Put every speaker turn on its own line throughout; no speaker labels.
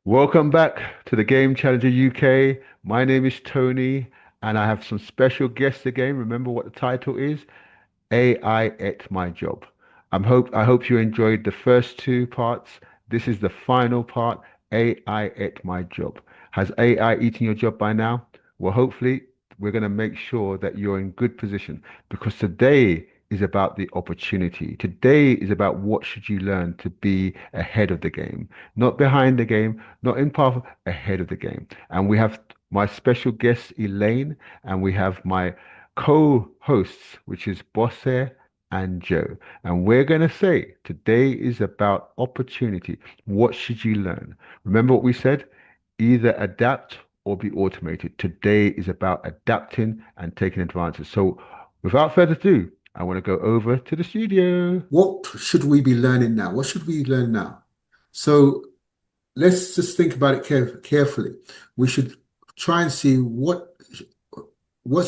Welcome back to the Game Challenger UK. My name is Tony, and I have some special guests again. Remember what the title is? AI at my job. I hope you enjoyed the first two parts. This is the final part, AI at my job. Has AI eaten your job by now? Well, hopefully we're going to make sure that you're in good position because today is about the opportunity. Today is about what should you learn to be ahead of the game, not behind the game, not in path, ahead of the game. And we have my special guest Elaine, and we have my co-hosts, which is Bosse and Joe. And we're going to say today is about opportunity. What should you learn? Remember what we said? Either adapt or be automated. Today is about adapting and taking advantage. So without further ado, I want to go over to the studio.
What should we be learning now? What should we learn now? So let's just think about it carefully. We should try and see what's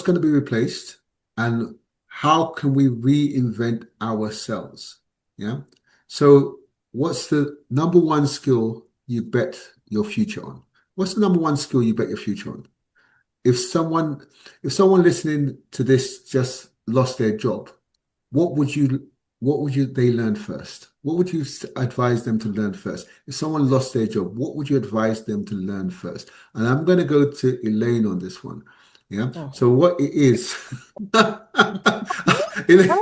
going to be replaced and how can we reinvent ourselves. Yeah. So what's the number one skill you bet your future on? What's the number one skill you bet your future on? If someone if someone listening to this just lost their job, what would you they learn first? What would you advise them to learn first? If someone lost their job, what would you advise them to learn first? And I'm going to go to Elaine on this one. Yeah.
Oh.
So what it is, Elaine,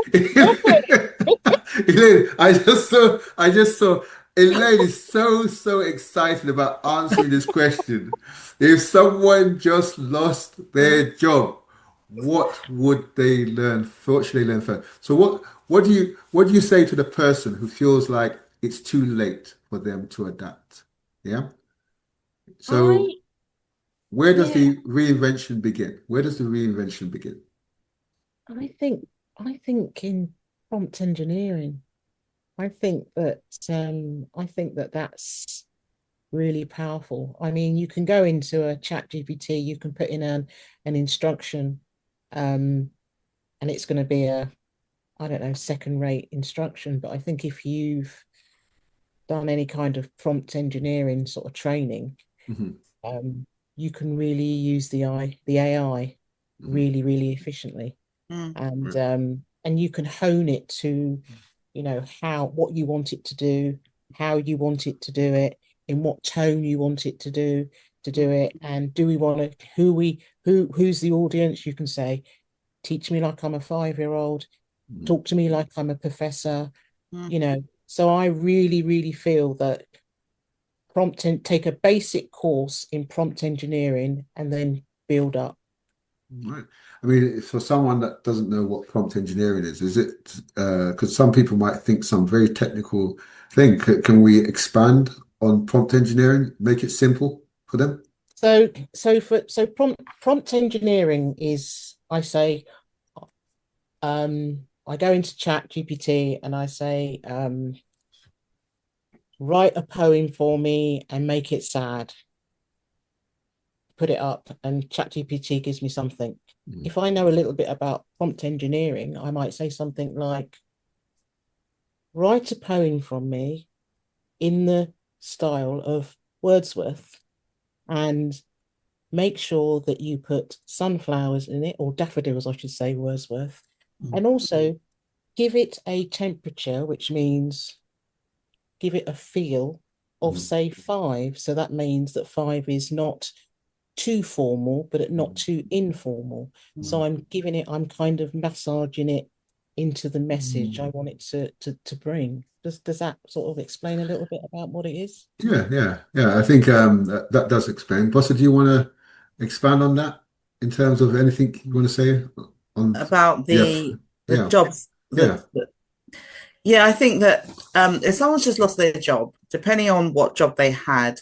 Elaine, I just saw Elaine is so excited about answering this question. If someone just lost their job, what would they learn? What should they learn first? So what do you say to the person who feels like it's too late for them to adapt? Yeah. So
I
where does
yeah,
the reinvention begin? Where does the reinvention begin?
I think in prompt engineering, I think that that's really powerful. I mean, you can go into a chat GPT, you can put in an instruction, um, and it's going to be a, I don't know, second rate instruction. But I think if you've done any kind of prompt engineering sort of training,
Hmm.
um, you can really use the AI
Hmm.
really, really efficiently.
Mm.
And you can hone it to, how what you want it to do, how you want it to do it, in what tone you want it to do it, and do we want to who's the audience? You can say, teach me like I'm a 5-year-old,
Hmm.
talk to me like I'm a professor,
Mm.
you know. So I really, really feel that take a basic course in prompt engineering and then build up.
Right. I mean, for someone that doesn't know what prompt engineering is it because some people might think some very technical thing. Can we expand on prompt engineering, make it simple for them?
So prompt engineering is, I say, I go into chat GPT and I say, write a poem for me and make it sad, put it up, and chat GPT gives me something.
Mm.
If I know a little bit about prompt engineering, I might say something like, write a poem from me in the style of Wordsworth and make sure that you put sunflowers in it, or daffodils, I should say, Wordsworth,
Mm.
and also give it a temperature, which means give it a feel of,
Mm.
say, 5. So that means that 5 is not too formal, but not too informal. So
Mm.
I'm kind of massaging it into the message I want it to bring. Does that sort of explain a little bit about what it is?
Yeah. I think that does explain. Bossa, do you want to expand on that in terms of anything you want to say on?
About
Yeah,
the
yeah,
jobs,
yeah.
yeah, I think that if someone's just lost their job, depending on what job they had,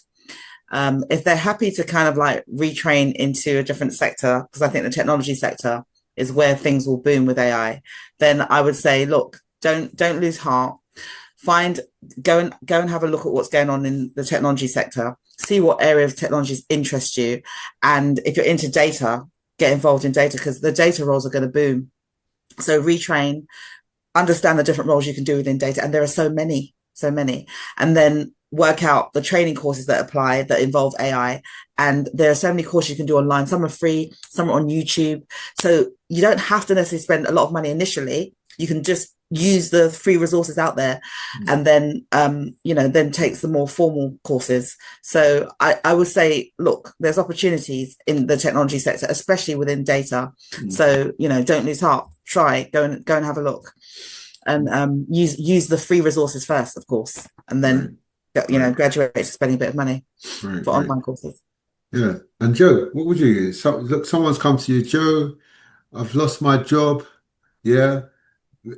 if they're happy to kind of like retrain into a different sector, because I think the technology sector is where things will boom with AI, then I would say, look, don't lose heart. Find go and have a look at what's going on in the technology sector. See what area of technologies interest you, and if you're into data, get involved in data because the data roles are going to boom. So retrain. understand the different roles you can do within data. And there are so many, so many. And then work out the training courses that apply that involve AI. And there are so many courses you can do online. Some are free, some are on YouTube. So you don't have to necessarily spend a lot of money initially. You can just use the free resources out there and then then take some more formal courses. So I would say, look, there's opportunities in the technology sector, especially within data. So don't lose heart. Try, go and have a look, and use the free resources first, of course, and then graduate to spending a bit of money for online courses.
Yeah. And Joe, what would you use? So, look, someone's come to you, Joe, I've lost my job. Yeah.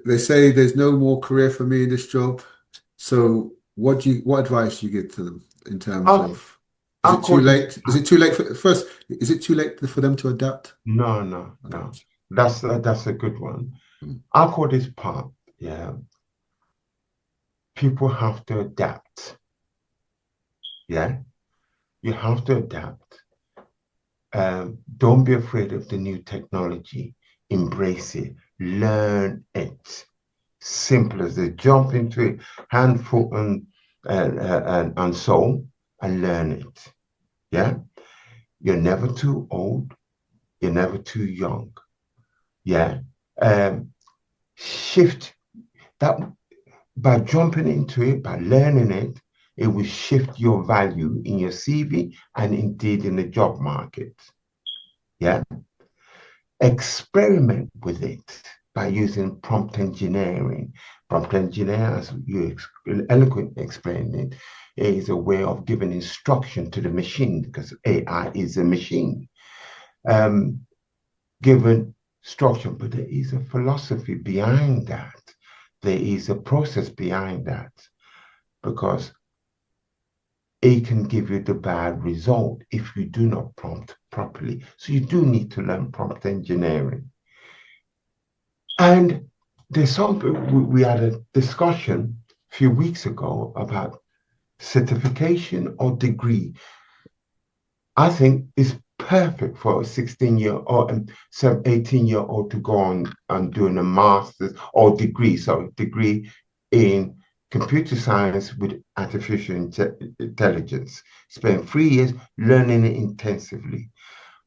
They say there's no more career for me in this job. So what advice do you give to them in terms of, is it too late? Is it too late is it too late for them to adapt?
No. That's a good one. I'll call this part, people have to adapt. Yeah. You have to adapt. Don't be afraid of the new technology. Embrace it. Learn it. Simple as it. Jump into it, hand, foot, and soul, and learn it. Yeah. You're never too old. You're never too young. Yeah. Shift that by jumping into it, by learning it. It will shift your value in your CV and indeed in the job market. Yeah. Experiment with it by using prompt engineering. Prompt engineering, as you eloquently explained it, is a way of giving instruction to the machine, because AI is a machine. Given structure, but there is a philosophy behind that. There is a process behind that, because it can give you the bad result if you do not prompt properly. So you do need to learn prompt engineering. And there's something, we had a discussion a few weeks ago about certification or degree. I think it's perfect for a 16-year-old and 18-year-old to go on and doing a master's or degree in computer science with artificial intelligence. Spend 3 years learning it intensively.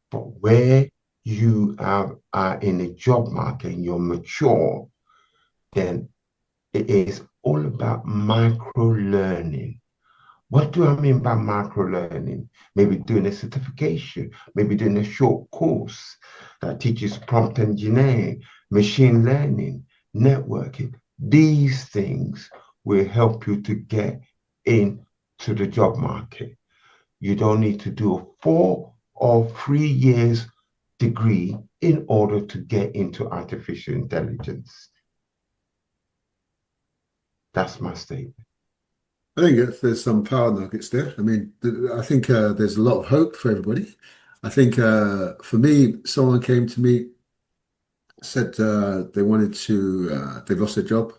But where you are in a job market and you're mature, then it is all about micro learning. What do I mean by micro learning? Maybe doing a certification, maybe doing a short course that teaches prompt engineering, machine learning, networking. These things will help you to get into the job market. You don't need to do a 4 or 3 years degree in order to get into artificial intelligence. That's my statement.
I think there's some power nuggets there. I mean, I think there's a lot of hope for everybody. I think for me, someone came to me, said they've lost their job.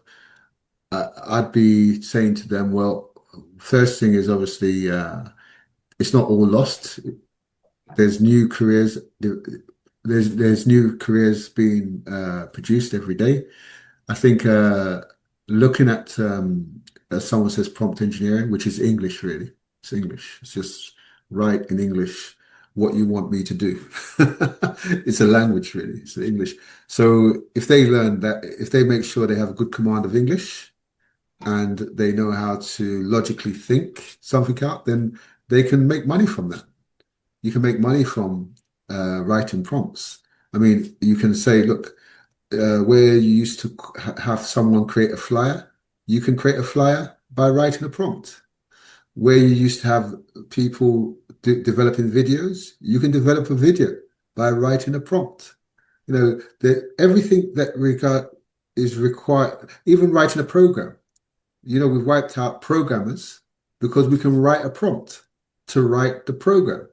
I'd be saying to them, well, first thing is obviously it's not all lost. There's new careers. There's new careers being produced every day. I think looking at as someone says, prompt engineering, which is English really. It's English. It's just write in English what you want me to do. It's a language really. It's English. So if they learn that, if they make sure they have a good command of English and they know how to logically think something out, then they can make money from that. You can make money from writing prompts. I mean, you can say, look, where you used to have someone create a flyer, you can create a flyer by writing a prompt. Where you used to have people developing videos, you can develop a video by writing a prompt. Everything that is required, even writing a program. We've wiped out programmers because we can write a prompt to write the program.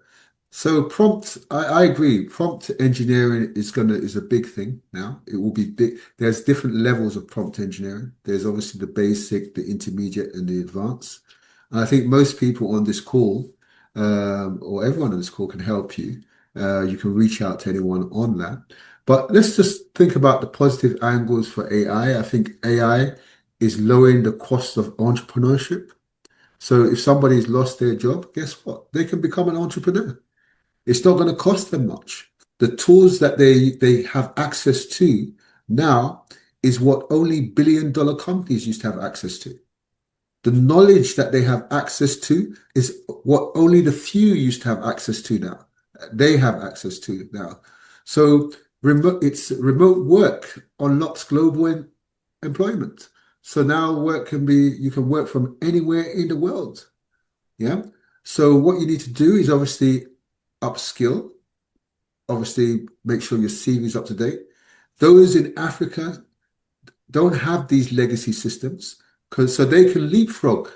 So prompt, I agree. Prompt engineering is a big thing now. It will be big. There's different levels of prompt engineering. There's obviously the basic, the intermediate, and the advanced. And I think most people on this call, or everyone on this call, can help you You can reach out to anyone on that. But let's just think about the positive angles for AI. I think AI is lowering the cost of entrepreneurship. So if somebody's lost their job, guess what? They can become an entrepreneur. It's not going to cost them much. The tools that they have access to now is what only billion-dollar companies used to have access to. The knowledge that they have access to is what only the few used to have access to now. They have access to now. So remote work unlocks global employment. So now you can work from anywhere in the world. Yeah. So what you need to do is obviously upskill, obviously make sure your CV is up to date. Those in Africa don't have these legacy systems because so they can leapfrog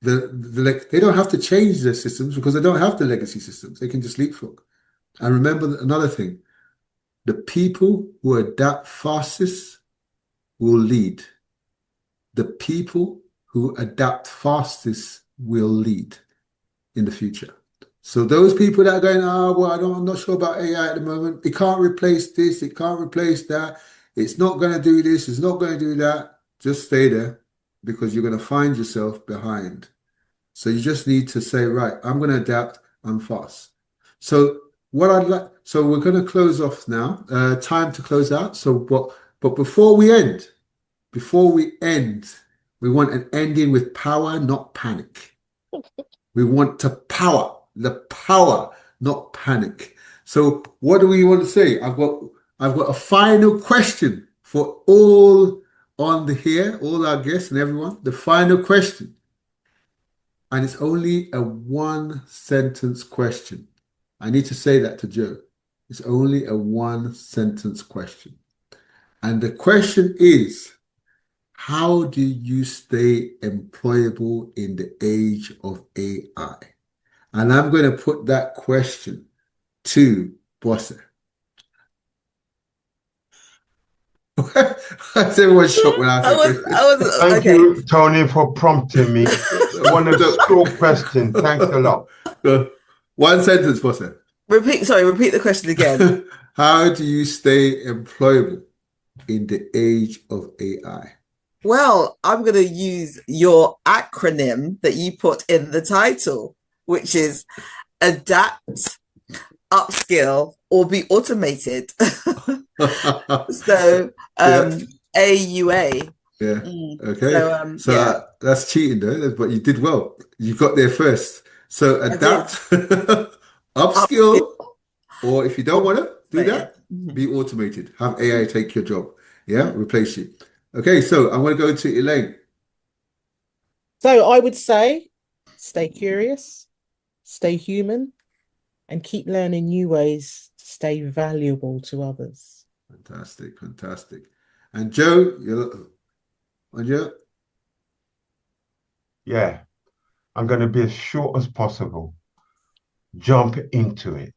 they don't have to change their systems because they don't have the legacy systems. They can just leapfrog. And remember another thing, the people who adapt fastest will lead. The people who adapt fastest will lead in the future. So those people that are going, oh, well, I'm not sure about AI at the moment. It can't replace this. It can't replace that. It's not going to do this. It's not going to do that. Just stay there because you're going to find yourself behind. So you just need to say, right, I'm going to adapt. I'm fast. So so we're going to close off now. Time to close out. But before we end, we want an ending with power, not panic. We want to power, the power, not panic. So what do we want to say? I've got a final question for all on the here, all our guests and everyone. The final question. And it's only a one sentence question. I need to say that to Joe. It's only a one sentence question. And the question is, how do you stay employable in the age of AI? And I'm going to put that question to Bosse. Everyone's shocked when I say
Thank
okay.
you, Tony, for prompting me. One of the short question. Thanks a lot.
One sentence, Bosse.
Repeat the question again.
How do you stay employable in the age of AI?
Well, I'm going to use your acronym that you put in the title, which is adapt, upskill, or be automated. So, AUA.
Yeah. Okay. So
yeah.
That's cheating though, but you did well. You got there first. So adapt, upskill, or if you don't want to do that, be automated. Have AI take your job. Yeah, replace you. Okay, so I'm going to go to Elaine.
So I would say stay curious, stay human, and keep learning new ways to stay valuable to others.
Fantastic, fantastic. And Joe, you're on your.
Yeah, I'm going to be as short as possible. Jump into it.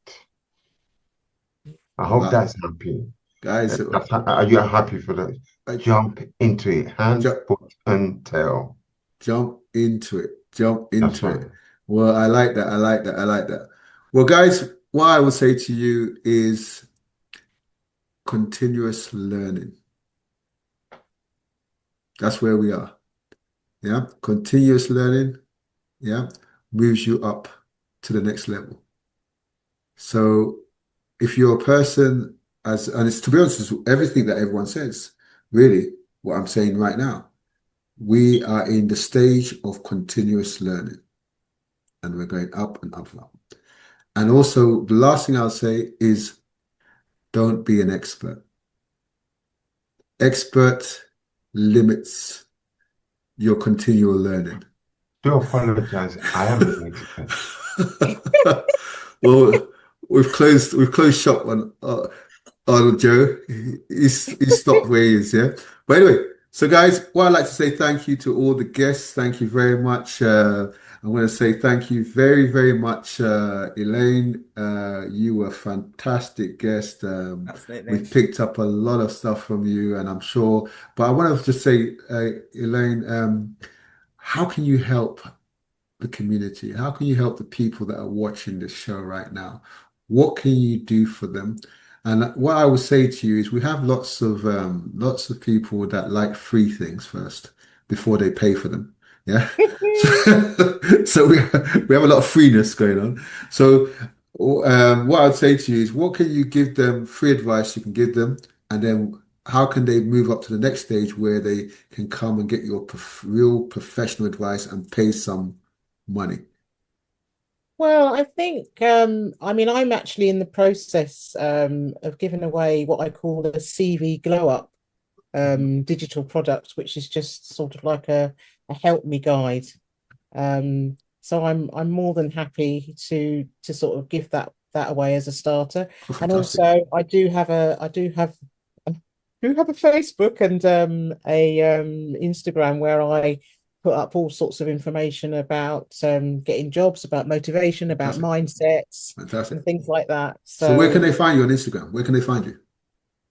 I hope that's happy.
Guys,
are you happy for that? Jump into it. Hand, foot, and tail.
Jump into it. Jump into it. Well, I like that. I like that. I like that. Well, guys, what I would say to you is continuous learning. That's where we are. Yeah. Continuous learning. Yeah. Moves you up to the next level. So if you're a person and it's to be honest, it's everything that everyone says, really, what I'm saying right now, we are in the stage of continuous learning and we're going up and up and up. And also the last thing I'll say is don't be an expert. Expert limits your continual learning.
Do apologize. I am an expert.
Well, we've closed shop on Joe. He stopped where he is, yeah. But anyway, so guys, what I'd like to say thank you to all the guests. Thank you very much. I want to say thank you very, very much, Elaine. You were a fantastic guest.
Absolutely.
We've picked up a lot of stuff from you, and I'm sure. But I want to just say, Elaine, how can you help the community? How can you help the people that are watching this show right now? What can you do for them? And what I would say to you is we have lots of people that like free things first before they pay for them. Yeah. So we have a lot of freeness going on. So what I'd say to you is what can you give them free advice you can give them, and then how can they move up to the next stage where they can come and get your real professional advice and pay some money?
Well, I think I mean I'm actually in the process of giving away what I call a CV glow up digital product, which is just sort of like a help me guide. So I'm more than happy to sort of give that away as a starter.
Oh,
And
fantastic.
also I do have a Facebook and a Instagram where I put up all sorts of information about getting jobs, about motivation, about
Fantastic.
mindsets
Fantastic.
and things like that.
So where can
So
they find you on Instagram? Where can they find you?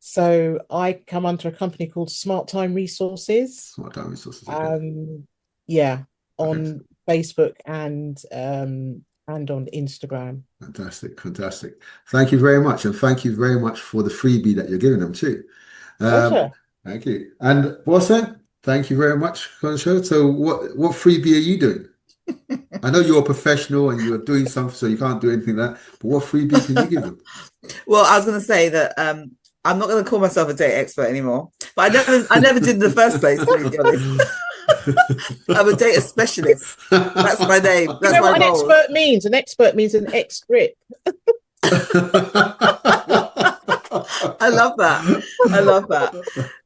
so I come under a company called Smart Time Resources.
Smart Time Resources. Okay.
Yeah,
Okay.
on Facebook and on Instagram.
Fantastic. Fantastic. Thank you very much. And thank you very much for the freebie that you're giving them too. Um,
Pleasure.
thank you. And Bossa, thank you very much for the show. So what freebie are you doing? I know you're a professional and you're doing something, so you can't do anything like that. But what freebie can you give them?
Well, I was going to say that I'm not going to call myself a data expert anymore, but I never did in the first place, to be honest. I'm a data specialist. That's my name.
You
That's
know
my
what an
role.
expert means? An expert means an ex-grip.
I love that. I love that.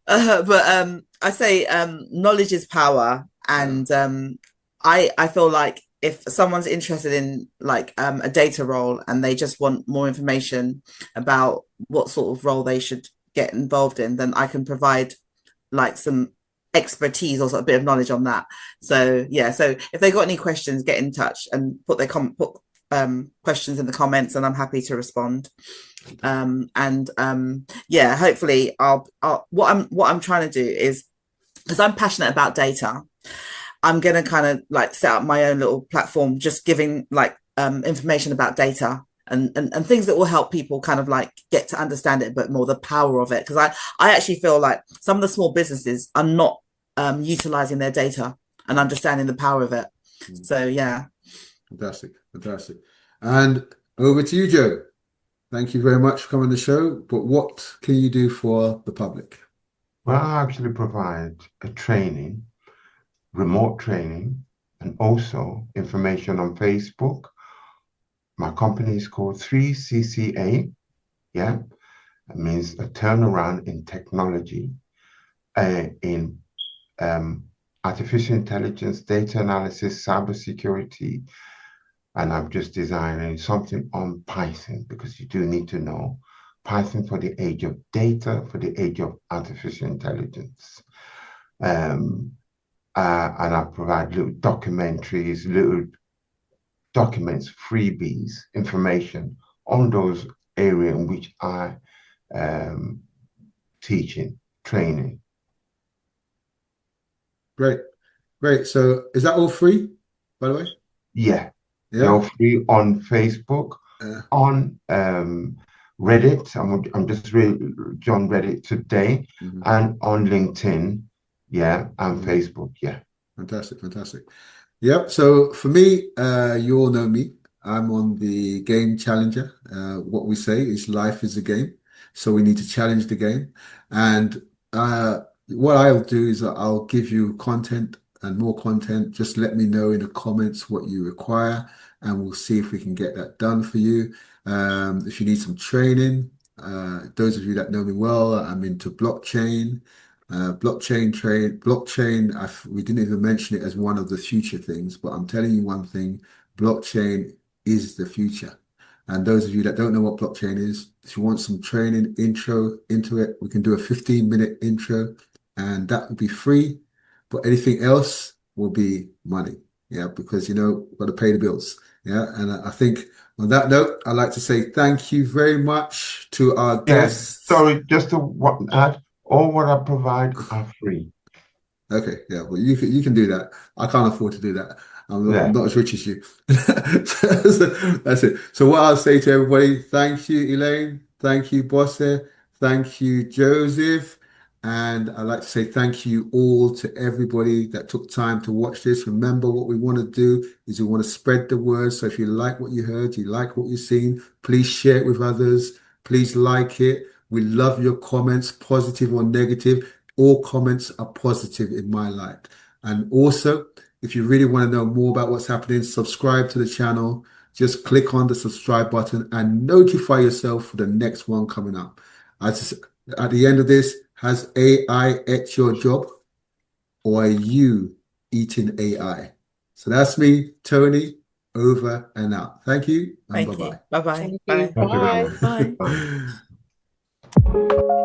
But I say knowledge is power,
Yeah,
and I feel like if someone's interested in like a data role and they just want more information about what sort of role they should get involved in, then I can provide like some expertise or a bit of knowledge on that. So yeah, so if they got any questions, get in touch and put questions in the comments, and I'm happy to respond. And yeah, hopefully I'll what I'm trying to do is, because I'm passionate about data, I'm gonna kind of like set up my own little platform, just giving like information about data and things that will help people kind of like get to understand it a bit more, the power of it. Because I actually feel like some of the small businesses are not utilizing their data and understanding the power of it. So yeah.
fantastic, fantastic. And over to you, Joe. Thank you very much for coming on the show. But what can you do for the public?
Well, I actually provide a training, remote training, and also information on Facebook. My company is called 3CCA. Yeah, it means a turnaround in technology, in artificial intelligence, data analysis, cybersecurity, and I'm just designing something on Python because you do need to know Python for the age of data, for the age of artificial intelligence. And I provide little documentaries, little documents, freebies, information on those areas in which I teaching, training.
Great, great. So is that all free, by the way?
Yeah,
Yeah.
they're free on Facebook, on Reddit. I'm just really on Reddit today, and on LinkedIn, yeah, and Facebook, yeah.
Fantastic, fantastic. Yep. So for me, you all know me. I'm on the game challenger. What we say is life is a game. So we need to challenge the game. And what I'll do is I'll give you content and more content. Just let me know in the comments what you require, and we'll see if we can get that done for you. If you need some training, those of you that know me well, I'm into blockchain. Blockchain, we didn't even mention it as one of the future things, but I'm telling you one thing, blockchain is the future. And those of you that don't know what blockchain is, if you want some training intro into it, we can do a 15-minute intro and that will be free, but anything else will be money. Yeah, because we've got to pay the bills. Yeah, and I think on that note, I'd like to say thank you very much to our
Yeah,
guests.
sorry, just to add, all what I provide are free.
Okay, yeah, well, you can do that. I can't afford to do that. I'm
Yeah.
not as rich as you. So that's it. So what I'll say to everybody, thank you, Elaine. Thank you, Bosse. Thank you, Joseph. And I'd like to say thank you all to everybody that took time to watch this. Remember, what we want to do is we want to spread the word. So if you like what you heard, you like what you've seen, please share it with others. Please like it. We love your comments, positive or negative. All comments are positive in my life. And also, if you really want to know more about what's happening, subscribe to the channel. Just click on the subscribe button and notify yourself for the next one coming up. As at the end of this, has AI at your job, or are you eating AI? So that's me, Tony, over and out. Thank you and
Thank you.
bye-bye.
Bye-bye.
Thank you.
Bye.
Thank you very
Bye.
much.
Bye.
Bye.
Bye.